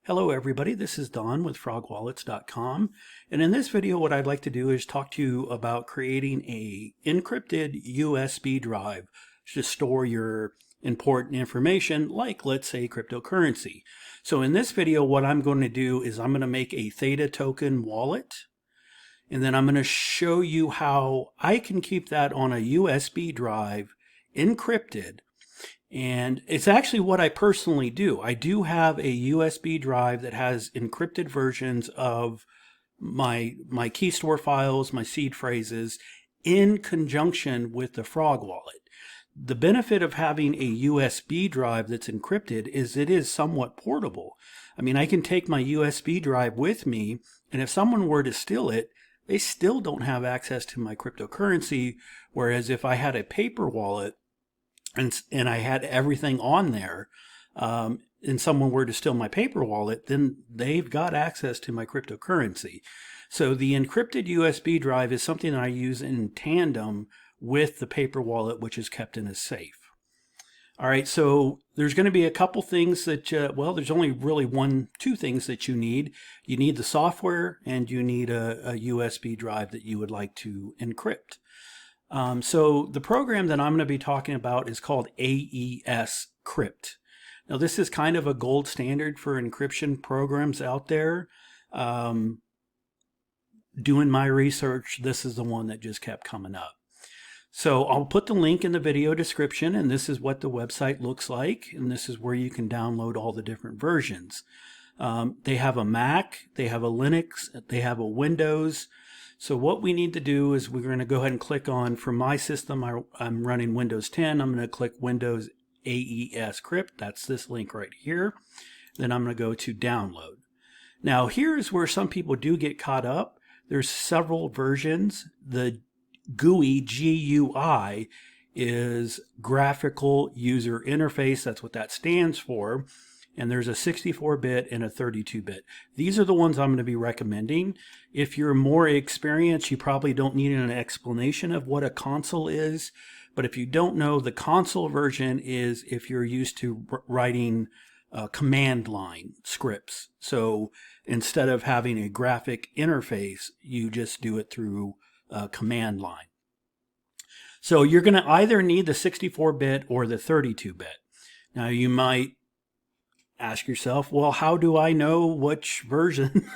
Hello everybody, this is Don with frogwallets.com, and in this video what I'd like to do is talk to you about creating a encrypted USB drive to store your important information, like let's say cryptocurrency. So in this video what I'm going to do is I'm going to make a Theta token wallet, and then I'm going to show you how I can keep that on a USB drive encrypted. And it's actually what I personally do. I do have a USB drive that has encrypted versions of my key store files, my seed phrases, in conjunction with the Frog wallet. The benefit of having a USB drive that's encrypted is it is somewhat portable. I mean, I can take my USB drive with me, and if someone were to steal it, they still don't have access to my cryptocurrency, whereas if I had a paper wallet, and I had everything on there, and someone were to steal my paper wallet, then they've got access to my cryptocurrency. So the encrypted USB drive is something that I use in tandem with the paper wallet, which is kept in a safe. All right, so there's going to be a couple things that, well, there's only really two things that you need. You need the software, and you need a USB drive that you would like to encrypt. So the program that I'm going to be talking about is called AES Crypt. Now this is kind of a gold standard for encryption programs out there. Doing my research, this is the one that just kept coming up. So I'll put the link in the video description, and this is what the website looks like, and this is where you can download all the different versions. They have a Mac, they have a Linux, they have a Windows. So what we need to do is we're going to go ahead and click on, for my system, I'm running Windows 10. I'm going to click Windows AES Crypt. That's this link right here. Then I'm going to go to download. Now here's where some people do get caught up. There's several versions. The GUI is Graphical User Interface. That's what that stands for. And there's a 64-bit and a 32-bit. These are the ones I'm going to be recommending. If you're more experienced, you probably don't need an explanation of what a console is. But if you don't know, the console version is if you're used to writing command line scripts. So instead of having a graphic interface, you just do it through command line. So you're going to either need the 64-bit or the 32-bit. Now you might ask yourself, well, how do I know which version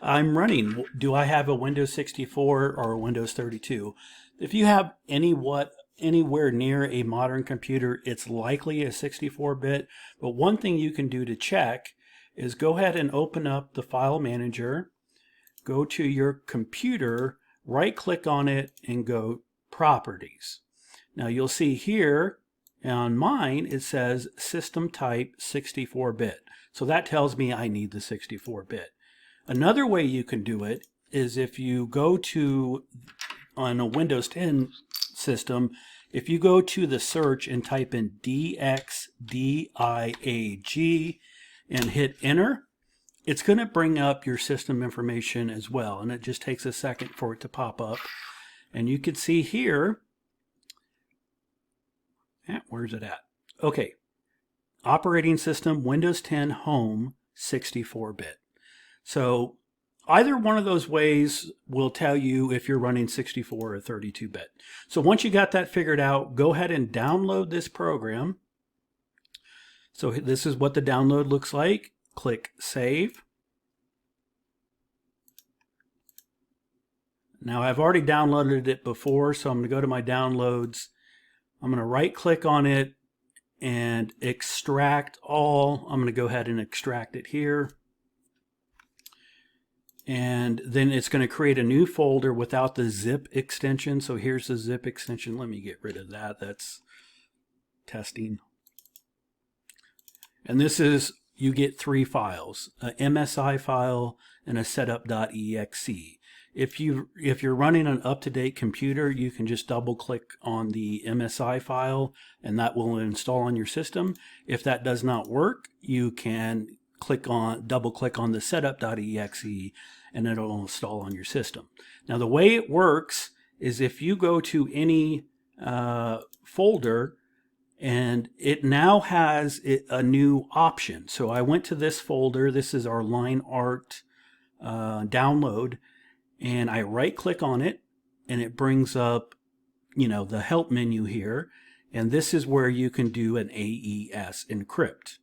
I'm running? Do I have a Windows 64 or a Windows 32? If you have anywhere near a modern computer, it's likely a 64-bit. But one thing you can do to check is go ahead and open up the file manager, go to your computer, right-click on it, and go Properties. Now you'll see here, on mine, it says system type 64-bit. So that tells me I need the 64-bit. Another way you can do it is if you go to, on a Windows 10 system, if you go to the search and type in DXDIAG and hit enter, it's going to bring up your system information as well. And it just takes a second for it to pop up. And you can see here, where's it at? Okay, operating system Windows 10 Home 64-bit. So either one of those ways will tell you if you're running 64 or 32-bit. So once you got that figured out, go ahead and download this program. So this is what the download looks like. Click Save. Now I've already downloaded it before, so I'm going to go to my downloads. I'm going to right click on it and extract all. I'm going to go ahead and extract it here. And then it's going to create a new folder without the zip extension. So here's the zip extension. Let me get rid of that. That's testing. And this is, you get 3 files, a MSI file and a setup.exe. If you're running an up-to-date computer, you can just double-click on the MSI file, and that will install on your system. If that does not work, you can double-click on the setup.exe, and it'll install on your system. Now, the way it works is if you go to any folder And it now has a new option. So I went to this folder. This is our line art download. And I right click on it and it brings up, the help menu here. And this is where you can do an AES Encrypt.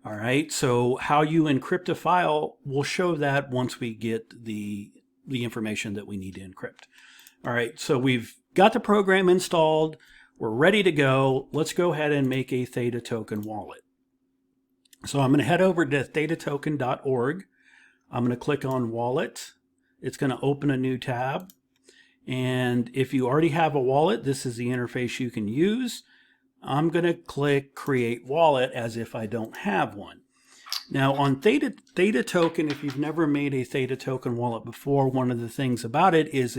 All right. So how you encrypt a file, we'll show that once we get the information that we need to encrypt. All right. So we've got the program installed. We're ready to go. Let's go ahead and make a Theta token wallet. So I'm going to head over to thetatoken.org. I'm going to click on wallet. It's going to open a new tab. And if you already have a wallet, this is the interface you can use. I'm going to click create wallet as if I don't have one. Now on Theta token, if you've never made a Theta token wallet before, one of the things about it is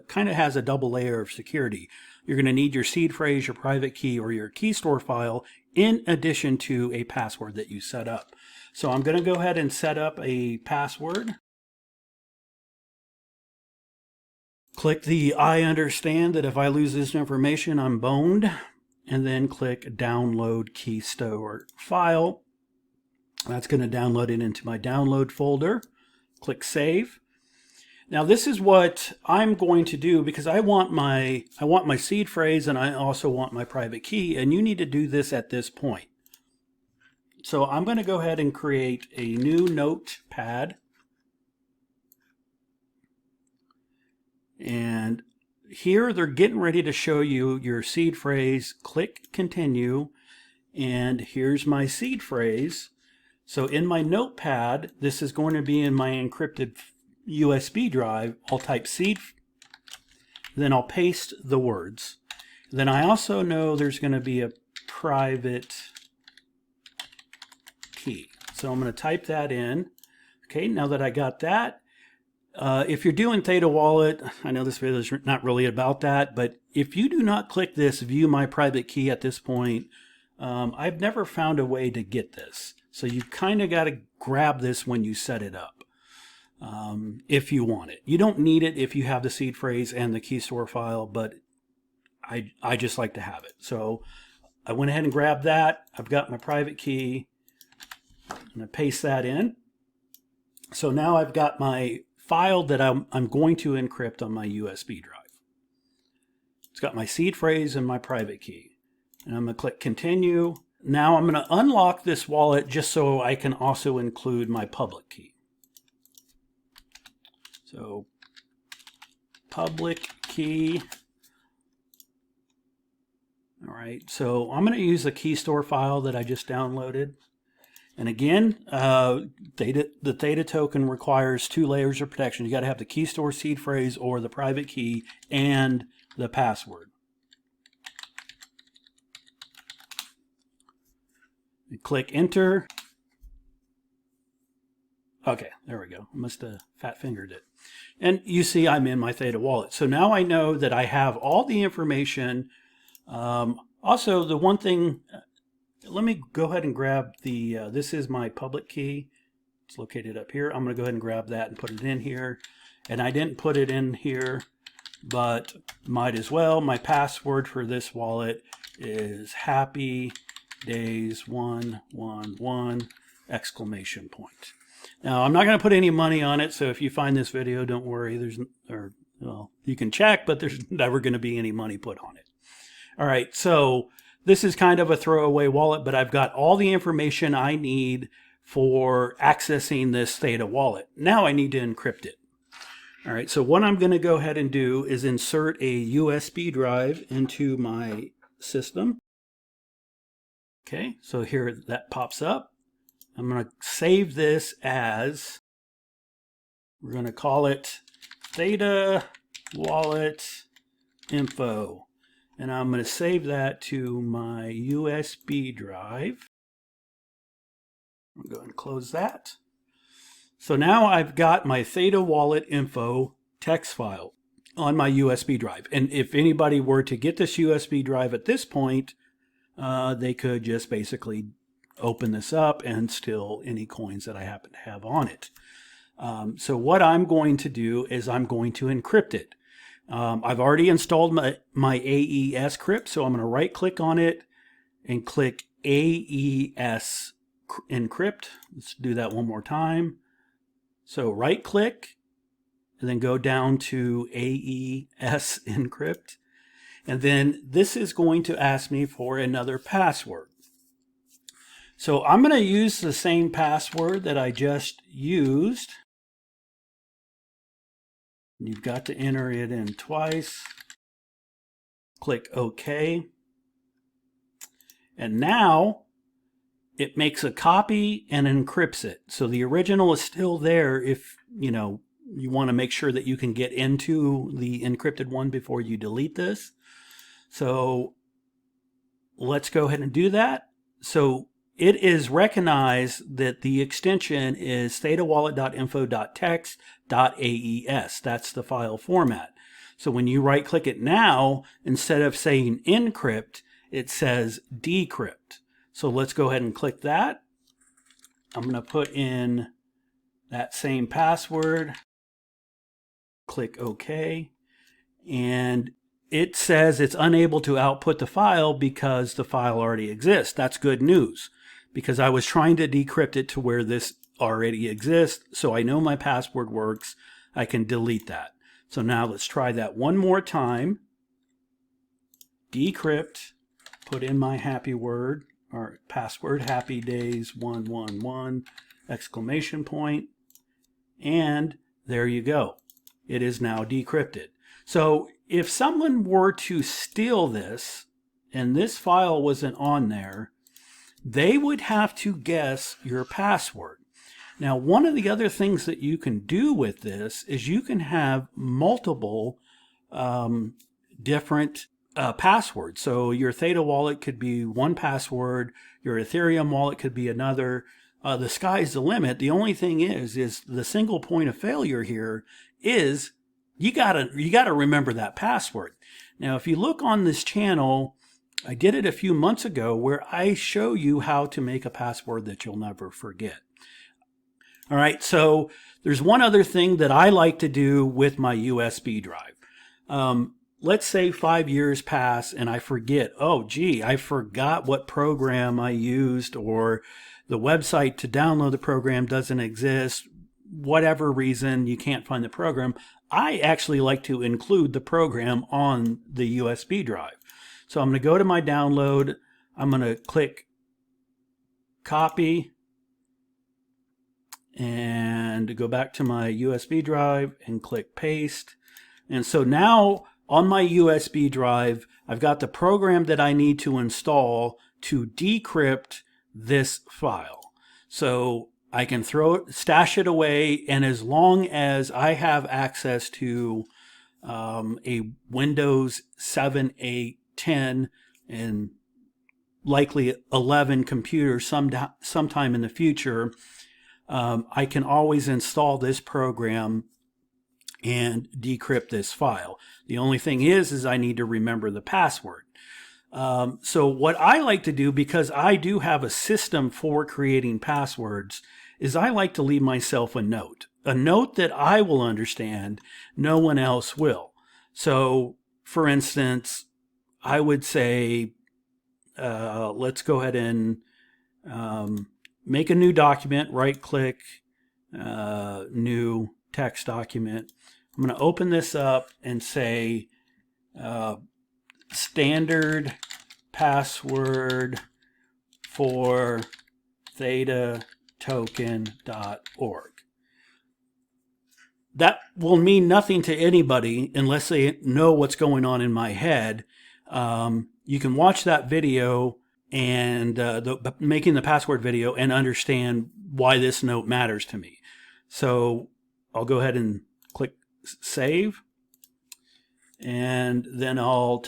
kind of has a double layer of security. You're going to need your seed phrase, your private key, or your key store file in addition to a password that you set up. So I'm going to go ahead and set up a password. Click the I understand that if I lose this information, I'm boned. And then click download key store file. That's going to download it into my download folder. Click save. Now this is what I'm going to do because I want my seed phrase and I also want my private key, and you need to do this at this point. So I'm going to go ahead and create a new notepad. And here they're getting ready to show you your seed phrase. Click continue. And here's my seed phrase. So in my notepad, this is going to be in my encrypted USB drive. I'll type seed, then I'll paste the words. Then I also know there's going to be a private key. So I'm going to type that in. Okay, now that I got that, if you're doing Theta Wallet, I know this video is not really about that, but if you do not click this view my private key at this point, I've never found a way to get this. So you kind of got to grab this when you set it up. If you want it. You don't need it if you have the seed phrase and the key store file, but I just like to have it. So I went ahead and grabbed that. I've got my private key. I'm going to paste that in. So now I've got my file that I'm going to encrypt on my USB drive. It's got my seed phrase and my private key. And I'm going to click continue. Now I'm going to unlock this wallet just so I can also include my public key. So public key. All right, so I'm going to use the key store file that I just downloaded. And again, the Theta token requires 2 layers of protection. You got to have the key store seed phrase or the private key and the password. You click enter. Okay, there we go. I must have fat fingered it. And you see I'm in my Theta wallet. So now I know that I have all the information. Also, the one thing, let me go ahead and grab the, this is my public key. It's located up here. I'm going to go ahead and grab that and put it in here. And I didn't put it in here, but might as well. My password for this wallet is happy days 111 exclamation point. Now, I'm not going to put any money on it, so if you find this video, don't worry. Well, you can check, but there's never going to be any money put on it. All right, so this is kind of a throwaway wallet, but I've got all the information I need for accessing this Theta wallet. Now I need to encrypt it. All right, so what I'm going to go ahead and do is insert a USB drive into my system. Okay, so here that pops up. I'm going to save this as, we're going to call it Theta Wallet Info. And I'm going to save that to my USB drive. I'll go ahead and close that. So now I've got my Theta Wallet Info text file on my USB drive. And if anybody were to get this USB drive at this point, they could just basically open this up and steal any coins that I happen to have on it. So what I'm going to do is I'm going to encrypt it. I've already installed my AES Crypt, so I'm going to right click on it and click AES Encrypt. Let's do that one more time. So right click and then go down to AES Encrypt. And then this is going to ask me for another password. So I'm going to use the same password that I just used. You've got to enter it in twice. Click OK. And now it makes a copy and encrypts it. So the original is still there if, you want to make sure that you can get into the encrypted one before you delete this. So let's go ahead and do that. So it is recognized that the extension is thetawallet.info.text.aes. That's the file format. So when you right click it now, instead of saying encrypt, it says decrypt. So let's go ahead and click that. I'm going to put in that same password. Click OK. And it says it's unable to output the file because the file already exists. That's good news because I was trying to decrypt it to where this already exists. So I know my password works. I can delete that. So now let's try that one more time. Decrypt, put in my happy word or password, happy days 111 exclamation point. And there you go. It is now decrypted. So if someone were to steal this and this file wasn't on there, they would have to guess your password. Now, one of the other things that you can do with this is you can have multiple different passwords. So your Theta wallet could be one password, your Ethereum wallet could be another. The sky's the limit. The only thing is the single point of failure here is you gotta remember that password. Now, if you look on this channel, I did it a few months ago where I show you how to make a password that you'll never forget. All right, so there's one other thing that I like to do with my USB drive. Let's say 5 years pass and I forget, oh, gee, I forgot what program I used, or the website to download the program doesn't exist, whatever reason you can't find the program. I actually like to include the program on the USB drive. So I'm going to go to my download. I'm going to click copy and go back to my USB drive and click paste. And so now on my USB drive, I've got the program that I need to install to decrypt this file. So I can stash it away, and as long as I have access to a Windows 7, 8, 10, and likely 11 computer sometime in the future, I can always install this program and decrypt this file. The only thing is I need to remember the password. So what I like to do, because I do have a system for creating passwords, is I like to leave myself a note that I will understand, no one else will. So for instance, I would say, let's go ahead and make a new document, right click, new text document. I'm going to open this up and say standard password for thetatoken.org. That will mean nothing to anybody unless they know what's going on in my head. You can watch that video and making the password video and understand why this note matters to me. So I'll go ahead and click save, and then I'll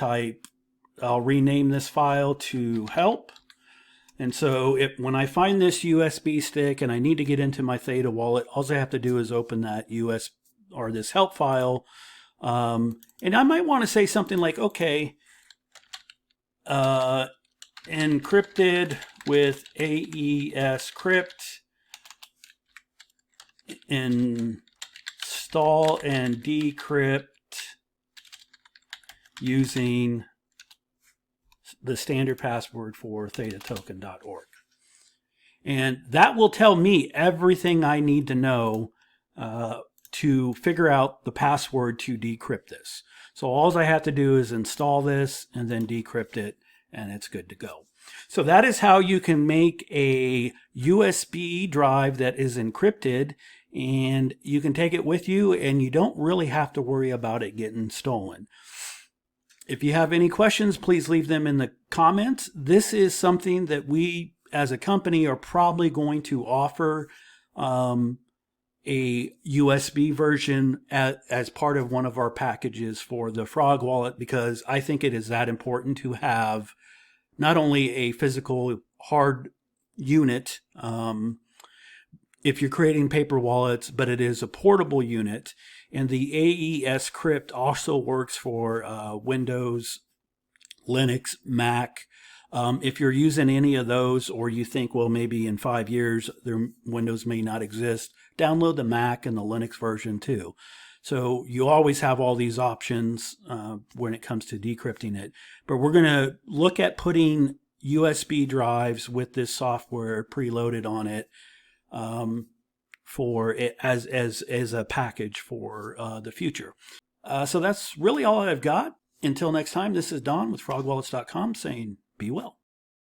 rename this file to help. And so when I find this USB stick and I need to get into my Theta wallet, all I have to do is open that this help file. And I might want to say something like, okay, encrypted with AES Crypt, install and decrypt using the standard password for thetatoken.org. And that will tell me everything I need to know to figure out the password to decrypt this. So all I have to do is install this and then decrypt it, and it's good to go. So that is how you can make a USB drive that is encrypted, and you can take it with you, and you don't really have to worry about it getting stolen. If you have any questions, please leave them in the comments. This is something that we as a company are probably going to offer a USB version as part of one of our packages for the Frog Wallet, because I think it is that important to have not only a physical hard unit if you're creating paper wallets, but it is a portable unit. And the AES Crypt also works for Windows, Linux, Mac. If you're using any of those, or you think, well, maybe in 5 years their Windows may not exist, download the Mac and the Linux version too. So you always have all these options when it comes to decrypting it. But we're going to look at putting USB drives with this software preloaded on it for it as a package for the future. So that's really all I've got. Until next time, this is Don with frogwallets.com saying be well.